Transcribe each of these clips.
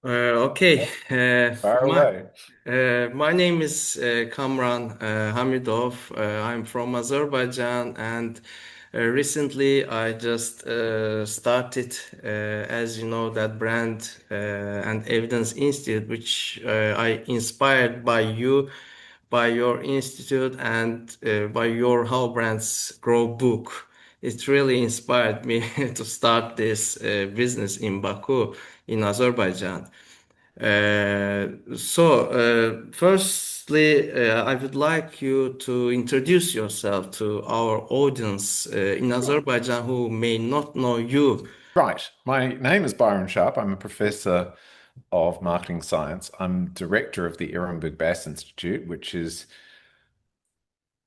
Okay. Far away. My name is Kamran Hamidov. I'm from Azerbaijan, and recently I just started, as you know, that brand and evidence institute, which I inspired by you, by your institute, and by your How Brands Grow book. It really inspired me to start this business in Baku, in Azerbaijan. Firstly, I would like you to introduce yourself to our audience in Sure. Azerbaijan who may not know you. Right. My name is Byron Sharp. I'm a professor of marketing science. I'm director of the Ehrenberg-Bass Institute, which is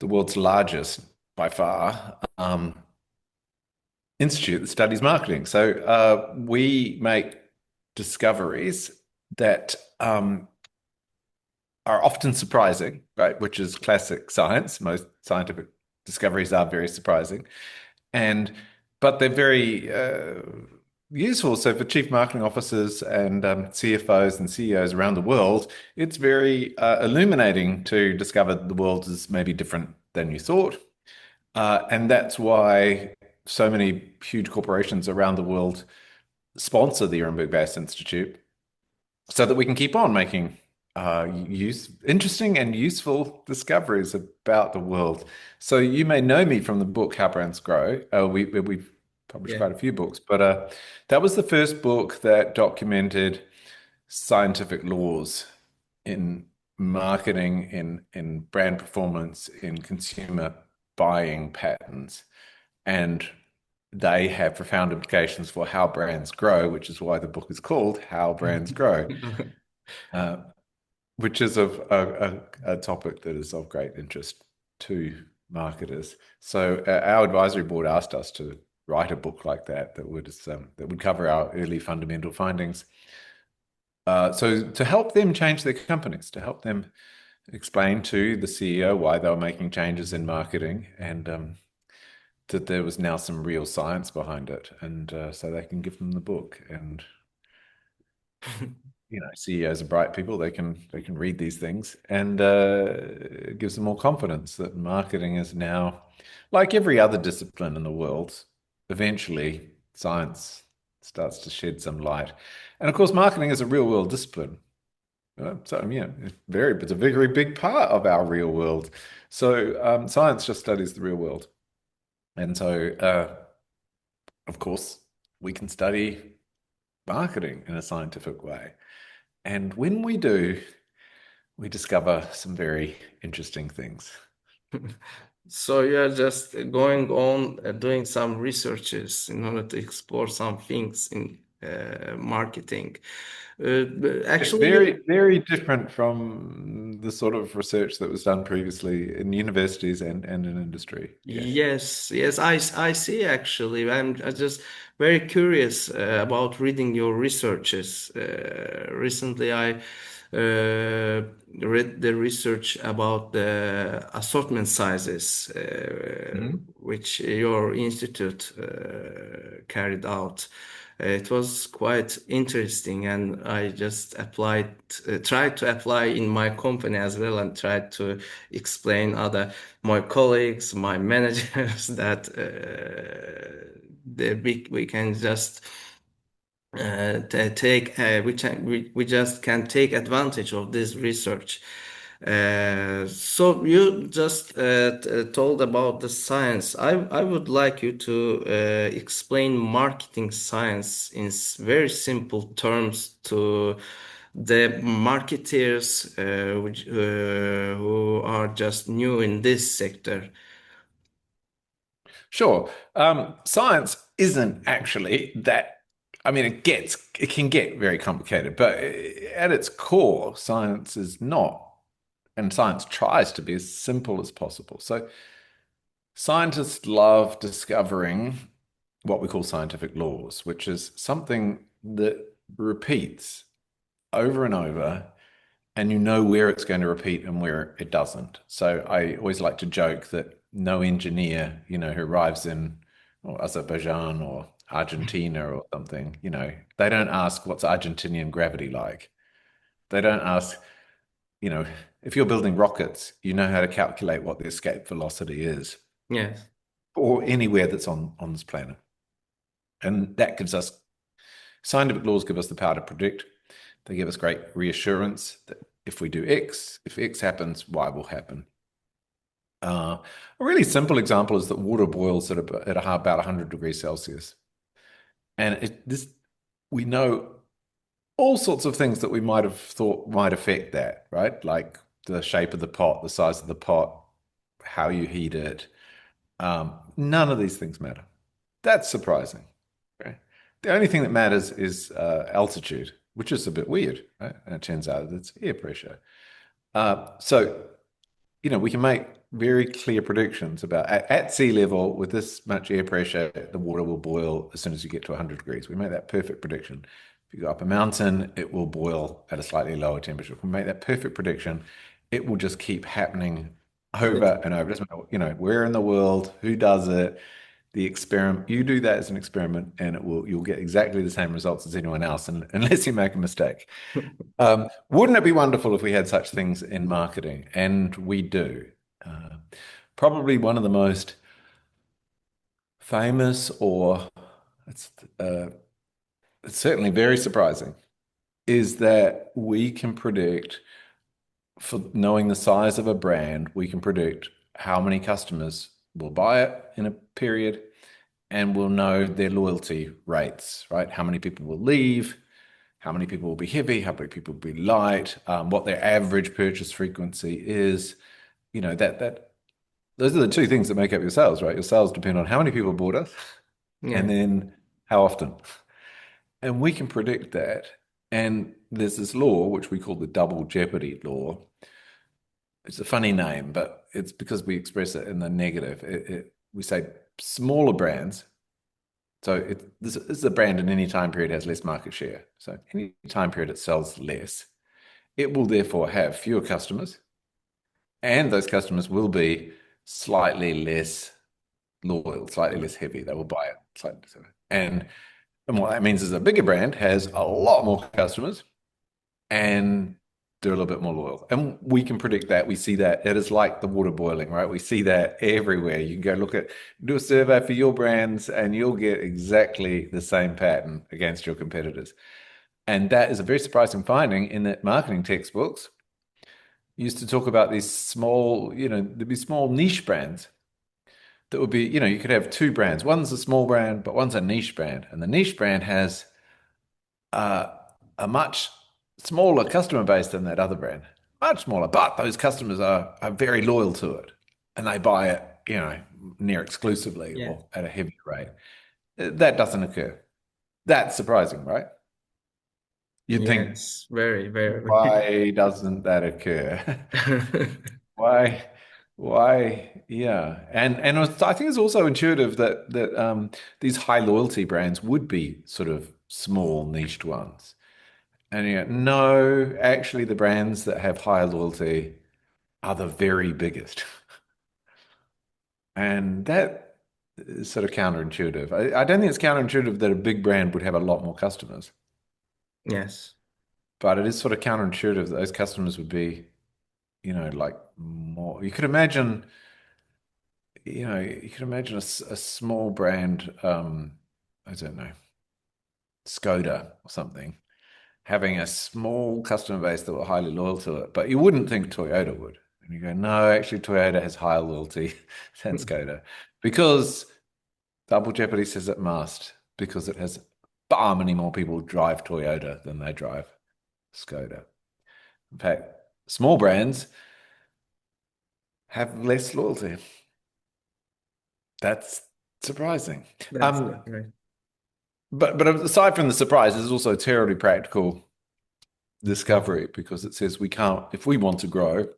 the world's largest, by far, institute that studies marketing. So we make discoveries that are often surprising, right? Which is classic science. Most scientific discoveries are very surprising. And but they're very useful. So for chief marketing officers and CFOs and CEOs around the world, it's very illuminating to discover the world is maybe different than you thought. And that's why so many huge corporations around the world sponsor the Ehrenberg-Bass Institute so that we can keep on making interesting and useful discoveries about the world. So you may know me from the book How Brands Grow. We've published Yeah. quite a few books, but that was the first book that documented scientific laws in marketing, in brand performance, in consumer buying patterns. And they have profound implications for how brands grow, which is why the book is called How Brands Grow. Uh, which is a topic that is of great interest to marketers. So our advisory board asked us to write a book like that would cover our early fundamental findings. So to help them change their companies, to help them explain to the CEO why they were making changes in marketing and that there was now some real science behind it, and so they can give them the book and CEOs are bright people. They can read these things, and it gives them more confidence that marketing is now, like every other discipline in the world, eventually science starts to shed some light. And of course, marketing is a real world discipline. So it's a very big part of our real world. So science just studies the real world, and so of course we can study marketing in a scientific way. And when we do, we discover some very interesting things. So you're just going on doing some researches in order to explore some things in marketing. It's Actually, very, very different from the sort of research that was done previously in universities and in industry. Yes. yes, I see actually. I'm just very curious about reading your researches. Recently, I read the research about the assortment sizes, Mhm. which your institute carried out. It was quite interesting, and I just tried to apply in my company as well, and tried to explain other my colleagues, my managers that we can just take we just can take advantage of this research. So you just told about the science. I would like you to explain marketing science in very simple terms to the marketers who are just new in this sector. Sure. Science isn't actually that. I mean, it can get very complicated, but at its core, science is not, and science tries to be as simple as possible. So scientists love discovering what we call scientific laws, which is something that repeats over and over, and you know where it's going to repeat and where it doesn't. So I always like to joke that no engineer, who arrives in Azerbaijan or Argentina or something, they don't ask what's Argentinian gravity like. They don't ask, you know, if you're building rockets, you know how to calculate what the escape velocity is, Yes. or anywhere that's on this planet. And that gives us scientific laws give us the power to predict. They give us great reassurance that if we do X, if X happens, Y will happen. A really simple example is that water boils at about 100 degrees Celsius. And we know all sorts of things that we might have thought might affect that, right? Like the shape of the pot, the size of the pot, how you heat it. None of these things matter. That's surprising. Okay? The only thing that matters is altitude, which is a bit weird, right? And it turns out it's air pressure. So we can make very clear predictions about at sea level with this much air pressure, the water will boil as soon as you get to 100 degrees. We make that perfect prediction. If you go up a mountain, it will boil at a slightly lower temperature. If we make that perfect prediction, it will just keep happening over and over. It doesn't matter, where in the world, who does it, the experiment. You do that as an experiment, and you'll get exactly the same results as anyone else, unless you make a mistake. Wouldn't it be wonderful if we had such things in marketing? And we do. Uh, Probably one of the most famous, or it's, uh, it's certainly very surprising, is that we can predict, for knowing the size of a brand, we can predict how many customers will buy it in a period, and we'll know their loyalty rates, right? How many people will leave, how many people will be heavy, how many people will be light, what their average purchase frequency is. That those are the two things that make up your sales, right? Your sales depend on how many people bought it and Yeah. then how often. And we can predict that. And there's this law, which we call the double jeopardy law. It's a funny name, but it's because we express it in the negative. We say smaller brands. So this is a brand in any time period has less market share. So any time period it sells less, it will therefore have fewer customers, and those customers will be slightly less loyal, slightly less heavy. They will buy it slightly. And what that means is a bigger brand has a lot more customers and they're a little bit more loyal. And we can predict that. We see that. It is like the water boiling, right? We see that everywhere. You can go do a survey for your brands, and you'll get exactly the same pattern against your competitors. And that is a very surprising finding in that marketing textbooks used to talk about these small, there'd be small niche brands that would be, you could have two brands. One's a small brand, but one's a niche brand. And the niche brand has uh, a much smaller customer base than that other brand, much smaller, but those customers are very loyal to it and they buy it, near exclusively Yeah. or at a heavy rate. That doesn't occur. That's surprising, right? You'd think, Yes. Very, very. why doesn't that occur? Why? Why? Yeah, and I think it's also intuitive that these high loyalty brands would be sort of small niched ones. And no, actually, the brands that have higher loyalty are the very biggest, and that is sort of counterintuitive. I don't think it's counterintuitive that a big brand would have a lot more customers, Yes. but it is sort of counterintuitive that those customers would be, like more. You could imagine a small brand, I don't know, Skoda or something, having a small customer base that were highly loyal to it, but you wouldn't think Toyota would. And you go, no, actually, Toyota has higher loyalty than Skoda because Double Jeopardy says it must, because it has far many more people drive Toyota than they drive Skoda. In fact, small brands have less loyalty. That's surprising. That's Um, right. but aside from the surprise, there's also a terribly practical discovery because it says we can't, if we want to grow,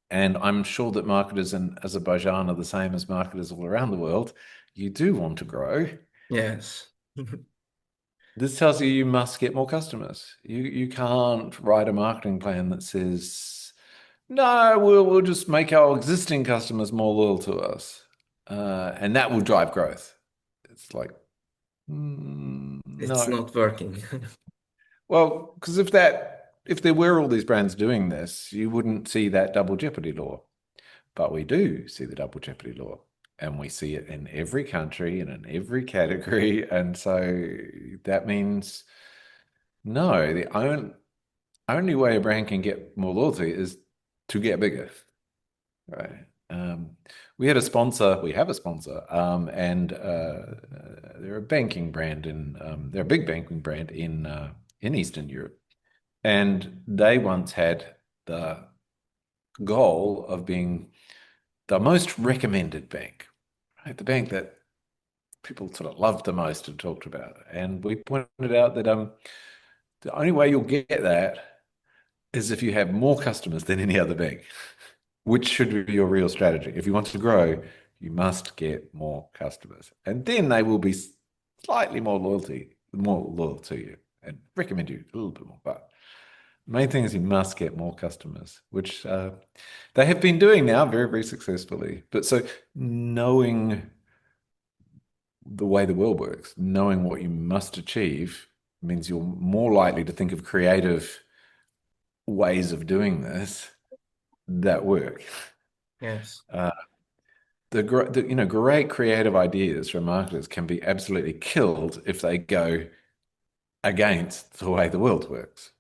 and I'm sure that marketers in Azerbaijan are the same as marketers all around the world, you do want to grow. Yes. This tells you you must get more customers. You can't write a marketing plan that says, no, we'll just make our existing customers more loyal to us, and that will drive growth. It's like It's No. not working. Well, because if there were all these brands doing this, you wouldn't see that double jeopardy law. But we do see the double jeopardy law, and we see it in every country and in every category. And so that means no, the only way a brand can get more loyalty is to get bigger, right? We had a sponsor, we have a sponsor, and they're a banking brand they're a big banking brand in Eastern Europe. And they once had the goal of being the most recommended bank, right? The bank that people sort of loved the most and talked about. And we pointed out that the only way you'll get that is if you have more customers than any other bank, which should be your real strategy. If you want to grow, you must get more customers. And then they will be slightly more loyal to you and recommend you a little bit more. But main thing is you must get more customers, which they have been doing now very, very successfully. But so knowing the way the world works, knowing what you must achieve means you're more likely to think of creative ways of doing this that work. Yes. Uh, great creative ideas from marketers can be absolutely killed if they go against the way the world works.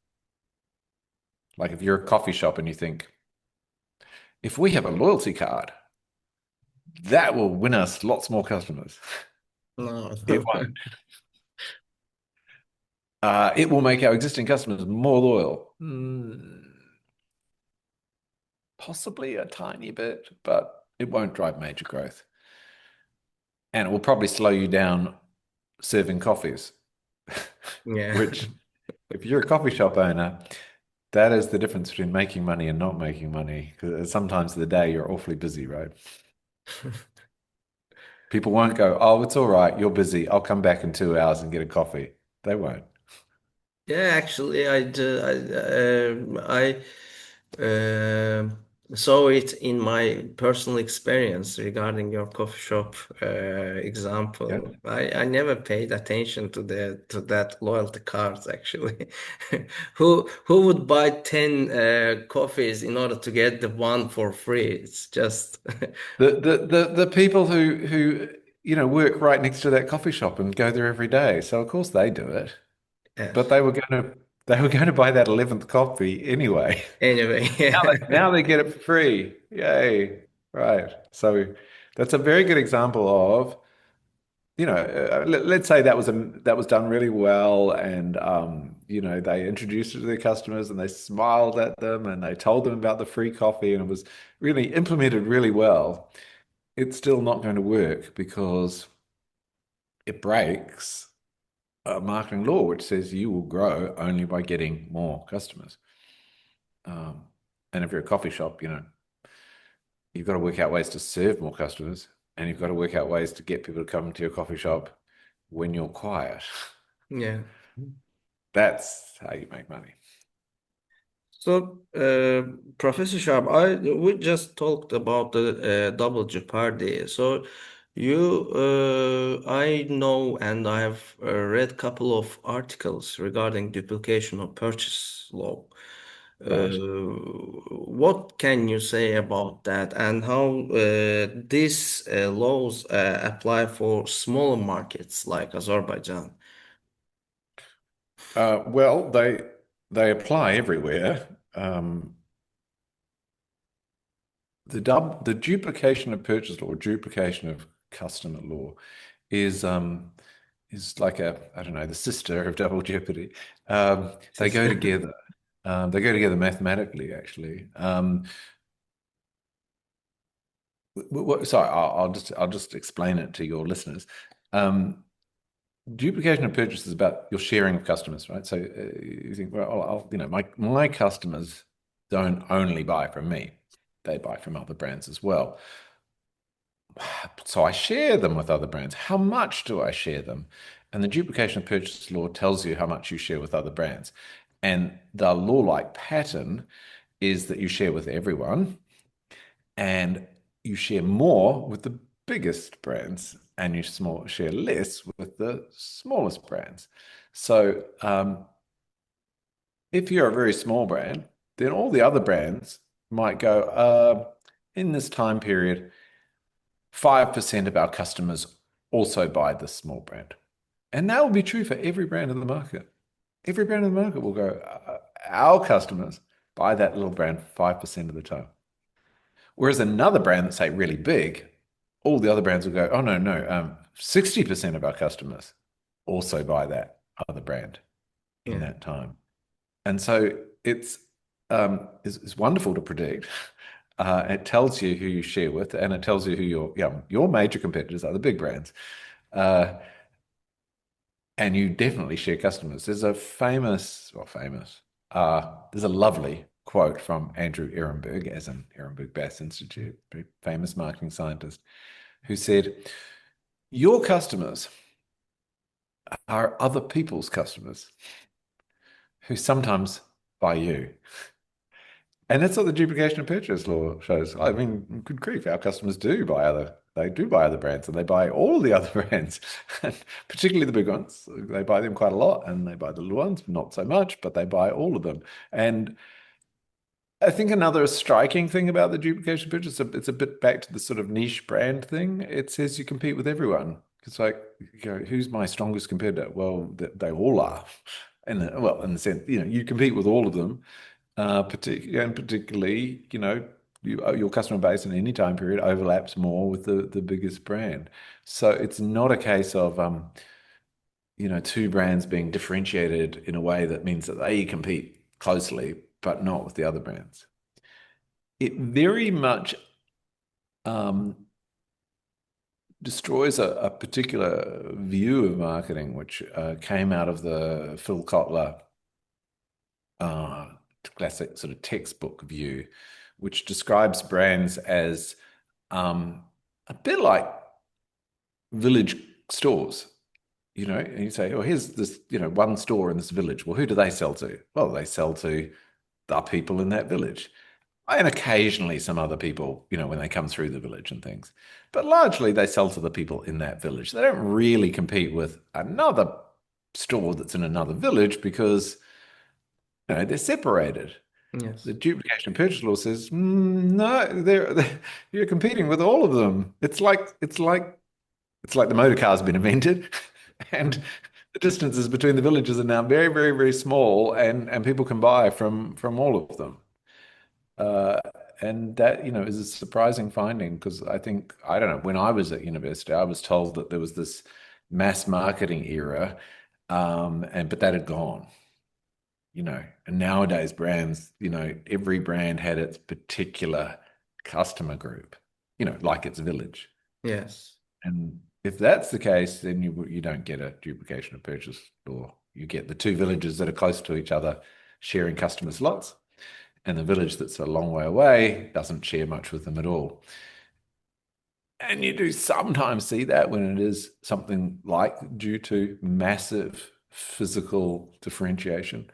Like if you're a coffee shop and you think, if we have a loyalty card, that will win us lots more customers. No. It won't. It will make our existing customers more loyal. Possibly a tiny bit, but it won't drive major growth. And it will probably slow you down serving coffees, Yeah. which, if you're a coffee shop owner, that is the difference between making money and not making money. Because sometimes of the day you're awfully busy, right? People won't go, oh, it's all right, you're busy. I'll come back in 2 hours and get a coffee. They won't. Yeah, actually, uh, saw it in my personal experience regarding your coffee shop Yeah. example. I never paid attention to that loyalty cards actually. Who would buy 10 coffees in order to get the one for free? It's just The people who work right next to that coffee shop and go there every day. So of course they do it. yeah. But they were going to buy that 11th coffee anyway. Anyway, Now they get it for free. Yay. Right. So that's a very good example of, let's say that was done really well and they introduced it to their customers and they smiled at them and they told them about the free coffee and it was really implemented really well. It's still not going to work because it breaks a marketing law which says you will grow only by getting more customers. Um, and if you're a coffee shop, you've got to work out ways to serve more customers, and you've got to work out ways to get people to come to your coffee shop when you're quiet. yeah. That's how you make money. So, Professor Sharp, we just talked about the double jeopardy. So, I know, and I have read a couple of articles regarding duplication of purchase law. Right. What can you say about that, and how these laws apply for smaller markets like Azerbaijan? Well, they apply everywhere. The duplication of purchase law, duplication of customer law, is like I don't know, the sister of double jeopardy. They go together. They go together mathematically, actually. Sorry, I'll just explain it to your listeners. Um, Duplication of purchase is about your sharing of customers, right? So you think, well, my customers don't only buy from me; they buy from other brands as well. So I share them with other brands. How much do I share them? And the duplication of purchase law tells you how much you share with other brands. And the law-like pattern is that you share with everyone and you share more with the biggest brands and you share less with the smallest brands. So if you're a very small brand, then all the other brands might go, in this time period, 5% of our customers also buy this small brand. And that will be true for every brand in the market. Every brand in the market will go, our customers buy that little brand 5% of the time. Whereas another brand that's, say, really big, all the other brands will go, oh, no, no, 60% of our customers also buy that other brand in Yeah. that time. And so it's wonderful to predict. It tells you who you share with, and it tells you who your major competitors are, the big brands. And you definitely share customers. There's a there's a lovely quote from Andrew Ehrenberg, as in Ehrenberg-Bass Institute, very famous marketing scientist, who said, your customers are other people's customers who sometimes buy you. And that's what the duplication of purchase law shows. I mean, good grief, our customers they do buy other brands, and they buy all the other brands, and particularly the big ones. They buy them quite a lot, and they buy the little ones, not so much, but they buy all of them. And I think another striking thing about the duplication purchase, it's a bit back to the sort of niche brand thing. It says you compete with everyone. It's like, who's my strongest competitor? Well, they all are. And in the sense, you compete with all of them. Particularly, your customer base in any time period overlaps more with the biggest brand. So it's not a case of two brands being differentiated in a way that means that they compete closely, but not with the other brands. It very much destroys a particular view of marketing, which came out of the Phil Kotler classic sort of textbook view, which describes brands as a bit like village stores. And you say, oh, here's this, one store in this village. Well, who do they sell to? Well, they sell to the people in that village. And occasionally some other people, when they come through the village and things. But largely they sell to the people in that village. They don't really compete with another store that's in another village because they're separated. The Yes. duplication of purchase law says, no, you're competing with all of them. It's like the motor car's been invented, and the distances between the villages are now very, very, very small, and people can buy from all of them. And that, is a surprising finding because I don't know, when I was at university, I was told that there was this mass marketing era, but that had gone. And nowadays brands, every brand had its particular customer group, like its village. Yes. And if that's the case, then you don't get a duplication of purchase, or you get the two villages that are close to each other sharing customer slots, and the village that's a long way away doesn't share much with them at all. And you do sometimes see that when it is something like due to massive physical differentiation.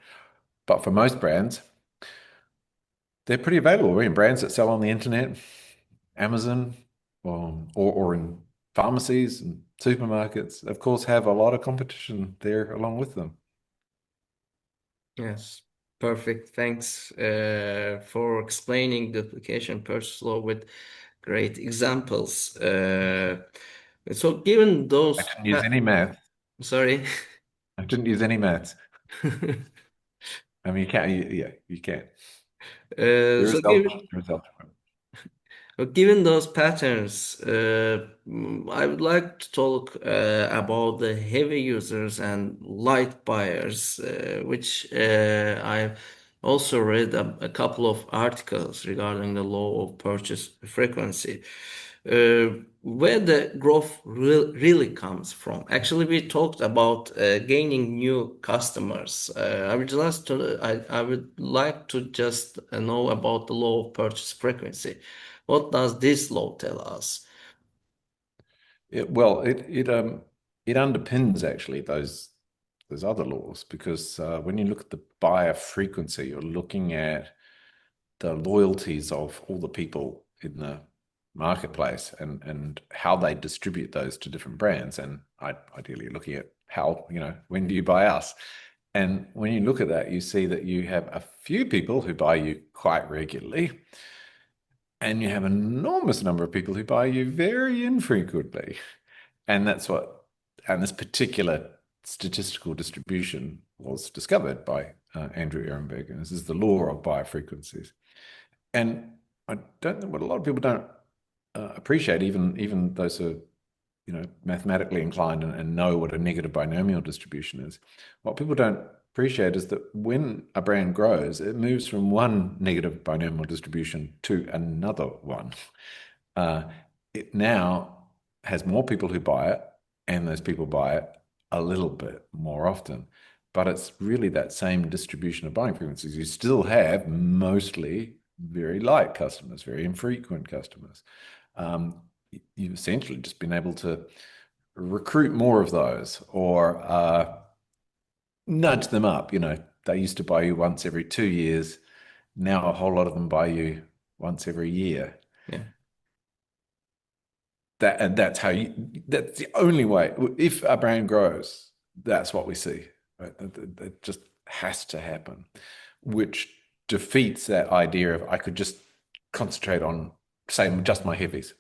But for most brands, they're pretty available. I mean, brands that sell on the internet, Amazon, or in pharmacies and supermarkets, of course, have a lot of competition there along with them. Yes. Perfect. Thanks for explaining the application purchase law with great examples. So given I those, didn't use any math. sorry. I didn't use any maths. I mean, you can't. Yeah, you can. There So is algebra. There is algebra. given those patterns, I would like to talk about the heavy users and light buyers, which I've also read a couple of articles regarding the law of purchase frequency, where the growth really comes from. Actually, we talked about gaining new customers. I would like to just know about the law of purchase frequency. What does this law tell us? It underpins actually those other laws because when you look at the buyer frequency, you're looking at the loyalties of all the people in the marketplace and how they distribute those to different brands. And ideally looking at how, when do you buy us? And when you look at that, you see that you have a few people who buy you quite regularly, and you have an enormous number of people who buy you very infrequently. And and this particular statistical distribution was discovered by Andrew Ehrenberg, and this is the law of buyer frequencies. And I don't know what a lot of people don't appreciate, even those who are, mathematically inclined and know what a negative binomial distribution is. What people don't appreciate is that when a brand grows, it moves from one negative binomial distribution to another one. Uh, it now has more people who buy it, and those people buy it a little bit more often. But it's really that same distribution of buying frequencies. You still have mostly very light customers, very infrequent customers. You've essentially just been able to recruit more of those, or nudge them up. They used to buy you once every 2 years. Now a whole lot of them buy you once every year. Yeah. That's the only way. If a brand grows, that's what we see. Right? It just has to happen, which defeats that idea of I could just concentrate on, say, just my heavies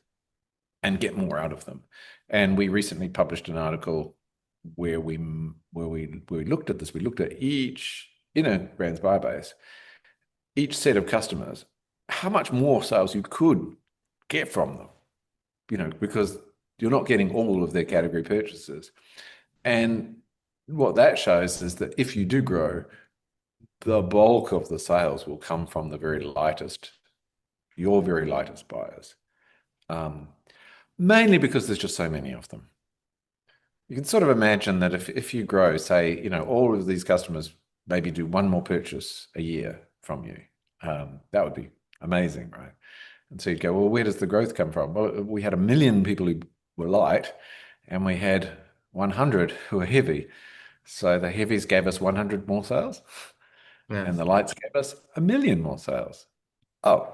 and get more out of them. And we recently published an article where we looked at this. We looked at each brand's buyer base, each set of customers, how much more sales you could get from them. Because you're not getting all of their category purchases. And what that shows is that if you do grow, the bulk of the sales will come from your very lightest buyers. Mainly because there's just so many of them. You can sort of imagine that if you grow, say, all of these customers maybe do one more purchase a year from you, that would be amazing, right? And so you'd go, well, where does the growth come from? Well, we had 1 million people who were light, and we had 100 who were heavy. So the heavies gave us 100 more sales, and Yes. the lights gave us 1 million more sales. Oh,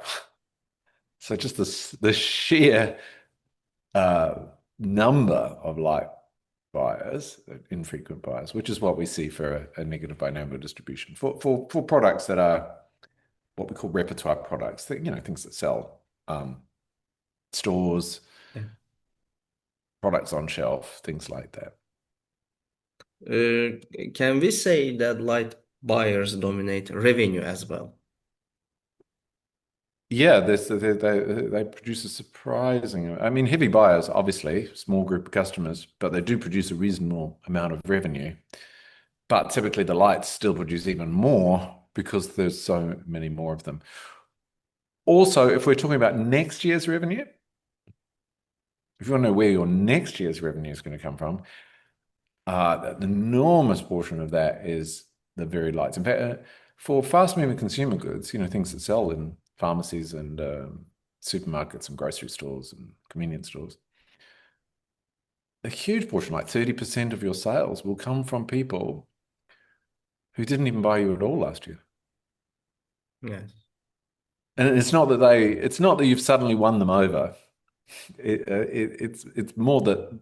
so just the sheer number of light buyers, infrequent buyers, which is what we see for a negative binomial distribution for products that are what we call repertoire products, things that sell. Stores, Yeah. products on shelf, things like that. Can we say that light buyers dominate revenue as well? Yeah, they produce a surprising. I mean, heavy buyers, obviously, small group of customers, but they do produce a reasonable amount of revenue. But typically, the lights still produce even more because there's so many more of them. Also, if we're talking about next year's revenue, if you want to know where your next year's revenue is going to come from, an enormous portion of that is the very lights. In fact, for fast-moving consumer goods, things that sell in pharmacies and supermarkets and grocery stores and convenience stores, a huge portion, like 30% of your sales, will come from people who didn't even buy you at all last year. Yes. And it's not that you've suddenly won them over. It's more that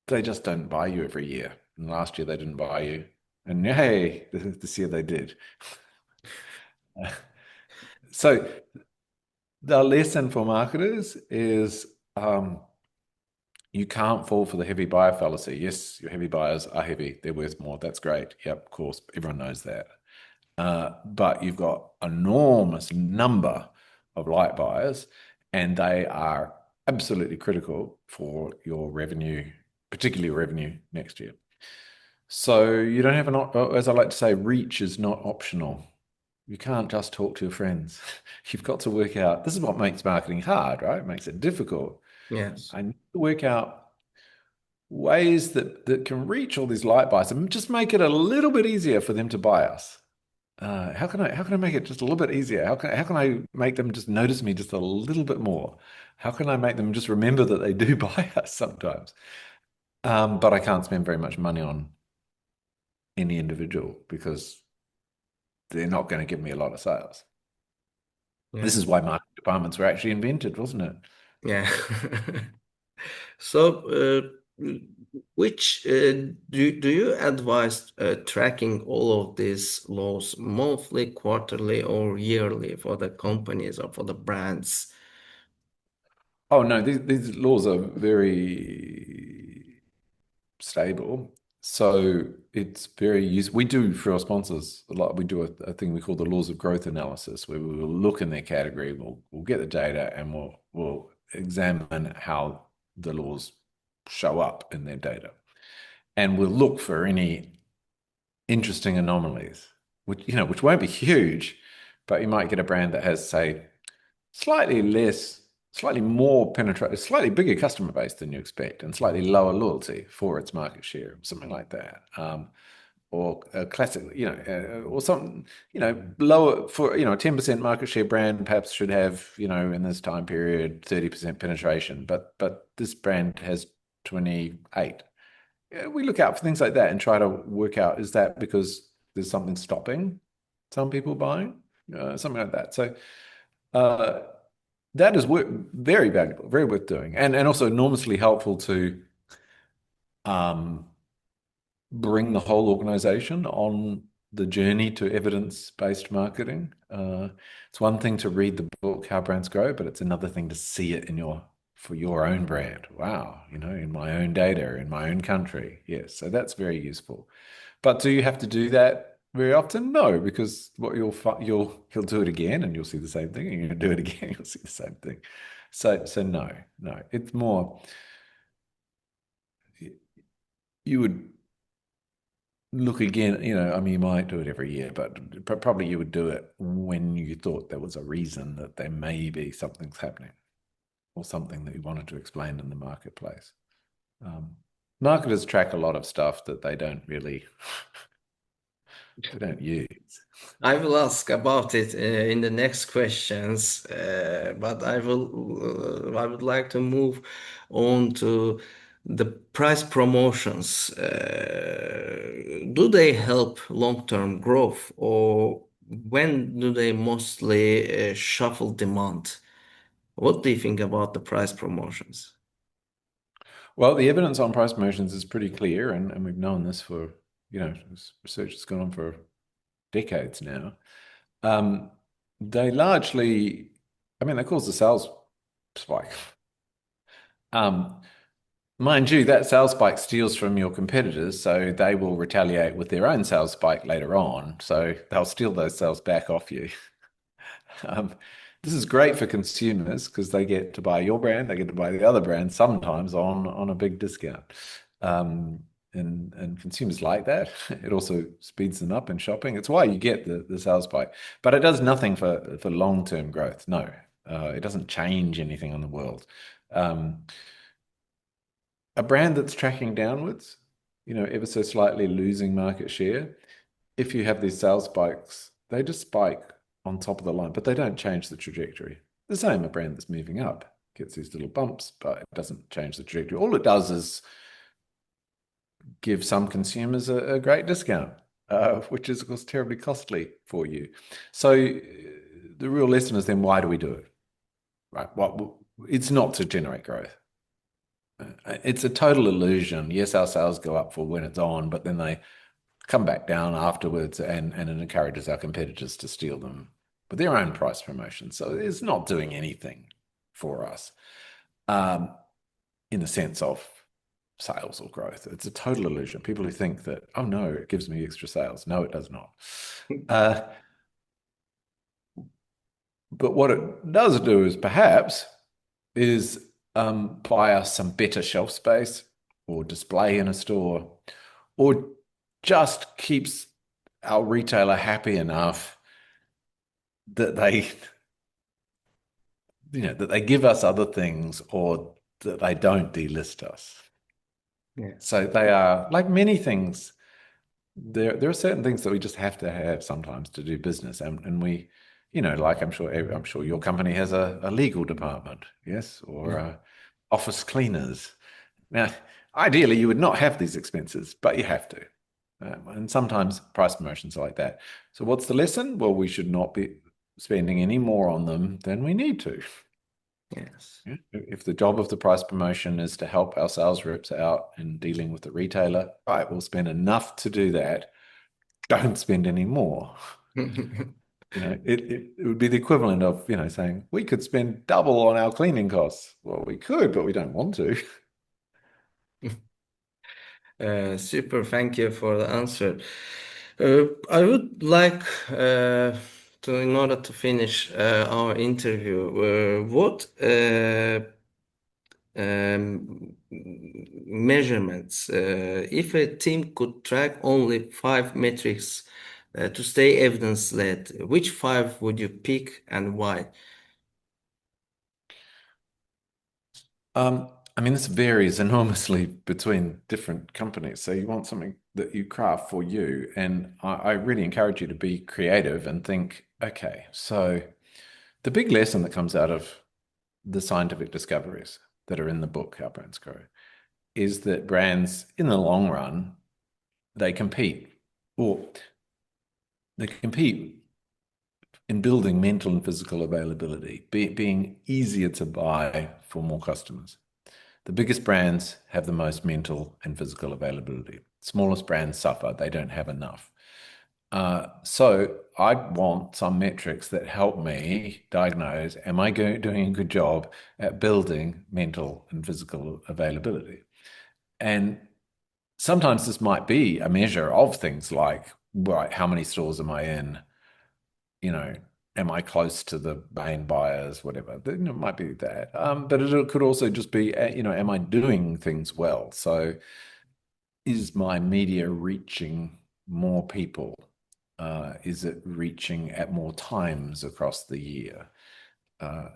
they just don't buy you every year. And last year they didn't buy you. And hey, this year they did. So the lesson for marketers is you can't fall for the heavy buyer fallacy. Yes, your heavy buyers are heavy. They're worth more. That's great. Yep, of course. Everyone knows that. But you've got an enormous number of light buyers, and they are absolutely critical for your revenue, particularly revenue next year. So you don't have as I like to say, reach is not optional. You can't just talk to your friends. You've got to work out. This is what makes marketing hard, right? It makes it difficult. Yes. I need to work out ways that can reach all these light buyers and just make it a little bit easier for them to buy us. How can I make it just a little bit easier? How can I make them just notice me just a little bit more? How can I make them just remember that they do buy us sometimes? But I can't spend very much money on any individual because they're not going to give me a lot of sales. This Yeah. is why marketing departments were actually invented, wasn't it? Yeah. So, which do you advise tracking all of these laws monthly, quarterly, or yearly for the companies or for the brands? Oh no, these laws are very stable. So it's very useful. We do for our sponsors a lot. We do a thing we call the laws of growth analysis, where we will look in their category, we'll get the data, and we'll examine how the laws show up in their data, and we'll look for any interesting anomalies, which won't be huge, but you might get a brand that has, say, slightly less, slightly more penetrate, slightly bigger customer base than you expect, and slightly lower loyalty for its market share, something like that. Or a classic, or something, lower for, a 10% market share brand perhaps should have, in this time period, 30% penetration, but this brand has 28. Yeah, we look out for things like that and try to work out, is that because there's something stopping some people buying, something like that. So uh, that is very valuable, very worth doing, and also enormously helpful to um, bring the whole organization on the journey to evidence-based marketing. It's one thing to read the book How Brands Grow, but it's another thing to see it for your own brand. Wow, in my own data, in my own country. Yes, so that's very useful. But do you have to do that very often? No, because what he'll do it again, and you'll see the same thing, and you'll do it again, you'll see the same thing. So no, no, it's more you would look again. I mean, you might do it every year, but probably you would do it when you thought there was a reason that there may be something's happening or something that you wanted to explain in the marketplace. Um, Marketers track a lot of stuff that they don't use. I will ask about it in the next questions, but I would like to move on to the price promotions. Do they help long-term growth, or when do they mostly shuffle demand? What do you think about the price promotions? Well, the evidence on price promotions is pretty clear, and we've known this for, this research has gone on for decades now. Um, they largely, I mean, they cause the sales spike. Um, Mind you, that sales spike steals from your competitors, so they will retaliate with their own sales spike later on. So they'll steal those sales back off you. Um, this is great for consumers because they get to buy your brand, they get to buy the other brand sometimes on a big discount. Um, and consumers like that. It also speeds them up in shopping. It's why you get the sales spike. But it does nothing for long-term growth. No, it doesn't change anything on the world. Um, a brand that's tracking downwards, ever so slightly losing market share, if you have these sales spikes, they just spike on top of the line, but they don't change the trajectory. The same, a brand that's moving up gets these little bumps, but it doesn't change the trajectory. All it does is give some consumers a great discount, which is, of course, terribly costly for you. So the real lesson is then, why do we do it? Right? Well, it's not to generate growth. It's a total illusion. Yes, our sales go up for when it's on, but then they come back down afterwards, and it encourages our competitors to steal them with their own price promotions. So it's not doing anything for us um, in the sense of sales or growth. It's a total illusion. People who think that, oh no, it gives me extra sales. No, it does not. Uh, but what it does do is perhaps is buy us some better shelf space or display in a store, or just keeps our retailer happy enough that they give us other things, or that they don't delist us. Yeah. So they are like many things. There are certain things that we just have to have sometimes to do business, and we, like I'm sure your company has a legal department, yes, or Yeah. office cleaners. Now, ideally, you would not have these expenses, but you have to. And sometimes price promotions are like that. So what's the lesson? Well, we should not be spending any more on them than we need to. Yes. Yeah. If the job of the price promotion is to help our sales reps out in dealing with the retailer, right, we'll spend enough to do that. Don't spend any more. It would be the equivalent of, saying we could spend double on our cleaning costs. Well, we could, but we don't want to. Super, thank you for the answer. I would like in order to finish our interview, what measurements, if a team could track only five metrics to stay evidence-led, which five would you pick and why? I mean, this varies enormously between different companies. So you want something that you craft for you. And I really encourage you to be creative and think, okay, so the big lesson that comes out of the scientific discoveries that are in the book, How Brands Grow, is that brands, in the long run, they compete, or they compete in building mental and physical availability, being easier to buy for more customers. The biggest brands have the most mental and physical availability. Smallest brands suffer, they don't have enough. So I want some metrics that help me diagnose, am I doing a good job at building mental and physical availability? And sometimes this might be a measure of things like, right, how many stores am I in? You know, am I close to the main buyers, whatever. It might be that. But it could also just be, am I doing things well? So is my media reaching more people? Is it reaching at more times across the year? Uh,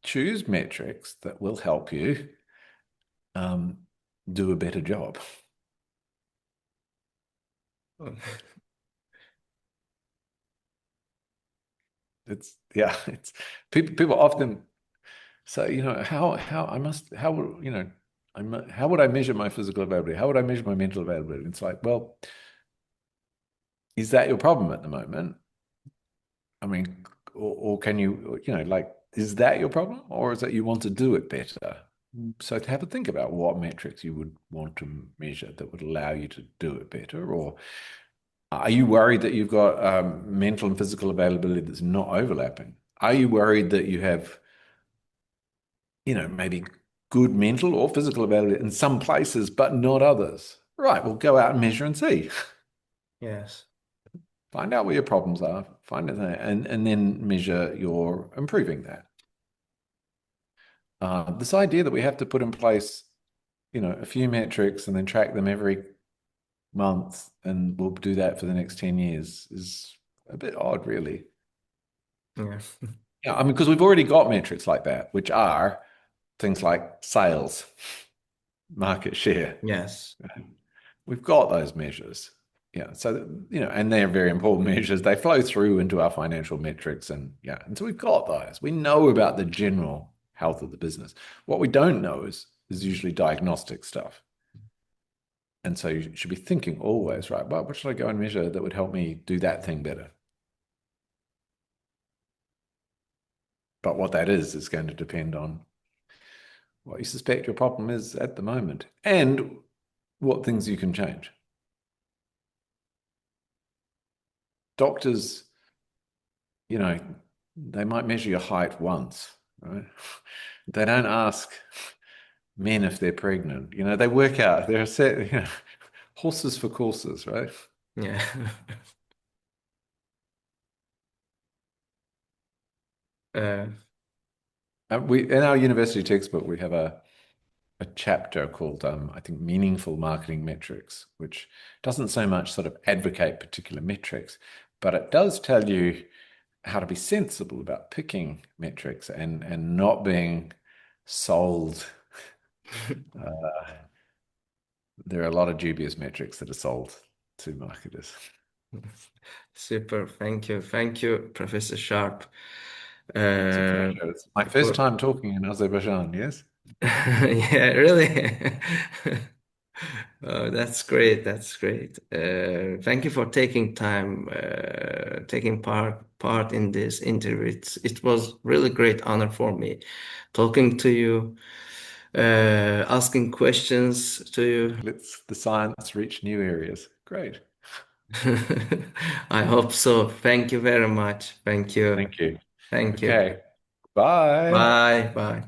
Choose metrics that will help you um, do a better job. It's people often say, how I must, how would, how would I measure my physical availability? How would I measure my mental availability? It's like, well, is that your problem at the moment? I mean, or can you, like, is that your problem, or is it you want to do it better? So to have a think about what metrics you would want to measure that would allow you to do it better, or are you worried that you've got mental and physical availability that's not overlapping? Are you worried that you have, maybe good mental or physical availability in some places, but not others? Right, well, go out and measure and see. Yes. Find out where your problems are, find it there, and then measure your improving that. This idea that we have to put in place, a few metrics and then track them every month, and we'll do that for the next 10 years is a bit odd, really. Yeah. Yeah, I mean, because we've already got metrics like that, which are things like sales, market share. Yes. We've got those measures. Yeah. So, and they're very important measures. They flow through into our financial metrics. And yeah. And so we've got those. We know about the general health of the business. What we don't know is usually diagnostic stuff. And so you should be thinking always, right, well, what should I go and measure that would help me do that thing better? But what that is going to depend on what you suspect your problem is at the moment and what things you can change. Doctors, they might measure your height once, right? They don't ask men if they're pregnant. They work out. They're set, horses for courses, right? Yeah. Uh, We in our university textbook we have a chapter called I think meaningful marketing metrics, which doesn't so much sort of advocate particular metrics, but it does tell you how to be sensible about picking metrics and not being sold. Uh, there are a lot of dubious metrics that are sold to marketers. Super. Thank you. Thank you, Professor Sharp. It's a Uh, pleasure. It's my first for time talking in Azerbaijan, yes? yeah, really. That's great. That's great. Thank you for taking time, taking part in this interview. It was really great honor for me talking to you, asking questions to you. Let's the science reach new areas. Great. I hope so. Thank you very much. Thank you. Thank you. Thank you. Okay. Bye. Bye. Bye.